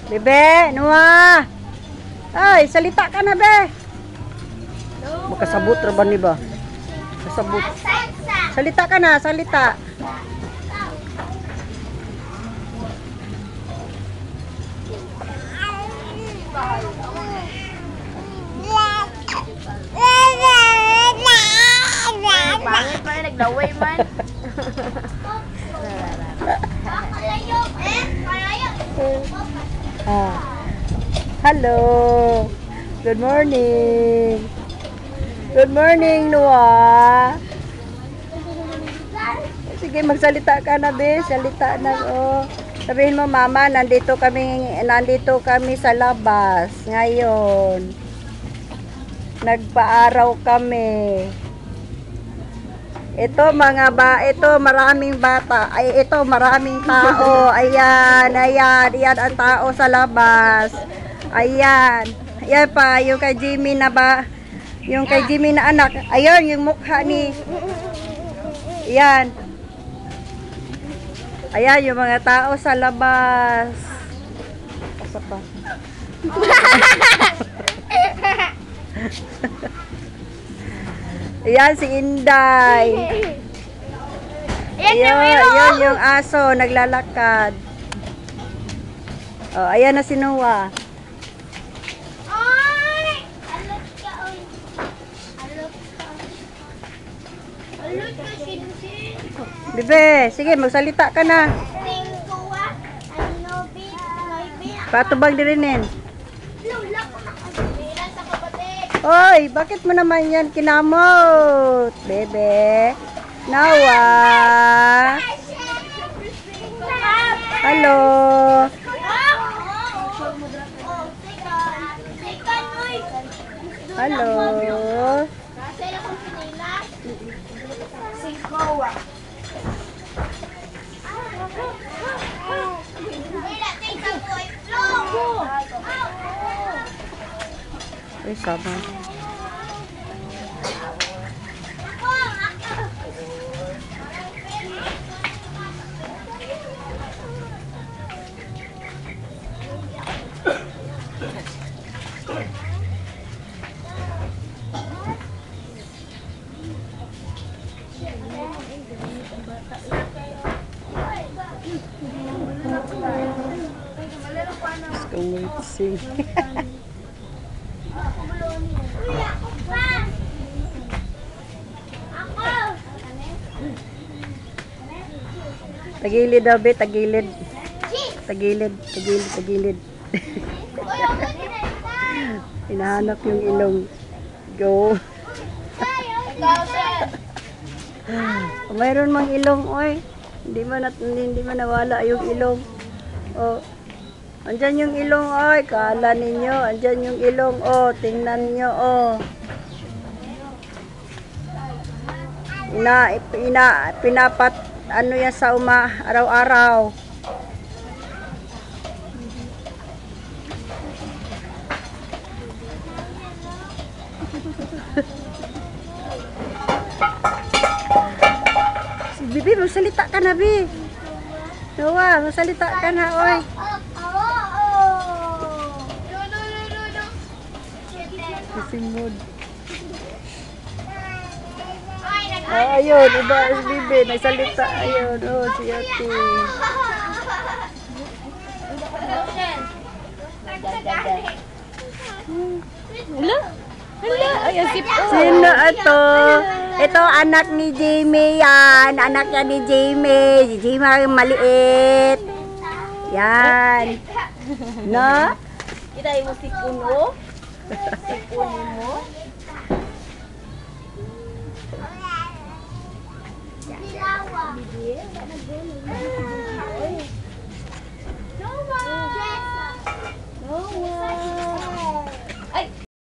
Bebe, Noah. Ay, salita ka na, be. Makasabot ra ba ni ba? Kasabot. Salita ka na, salita. Pangit pa rin, nagdaway man. Hello. Good morning. Good morning, Noah. Sige, magsalita ka na, be. Salita na, oh. Sabihin mo, mama, nandito kami sa labas ngayon. Nagpaaraw kami. Ito maraming bata. Ay, ito maraming tao. Ayan ang tao sa labas. Ayan pa, yung kay Jimmy na ba? Yung kay Jimmy na anak. Ayun, yung mukha ni. Ayan, yung mga tao sa labas. Asa pa? Ayan, si Inday. Ayan yung aso, naglalakad. Oh, ayan na si Noah. Bebe, sige, magsalita ka na. Patubag dirinin. Hoy, bakit mo naman yan kinamot? Bebe. Noah. Hello. Hello. Ay, sama. Sing. Tagilid daw, be, tagilid. Tagilid. Hinahanap yung ilong. Go. Mayroon mang ilong, oy. Hindi man nawala yung ilong. Oh. Andyan yung ilong, oy. Kala ninyo, andyan yung ilong, oh. Tingnan nyo, oh. Pinapat, ano yan sa araw-araw. Bibi, magsalita ka na, Bi. Noah, magsalita ka na, oy. Simod. Ayun, iba si Bibi, nagsalita. Ayun, oh, si Ate. Sino ito? Ito anak ni Jamie yan. Anak yan ni Jamie. Si Jamie maliit. Yan. No? Kita yung si Kuno. Si Kuno mo.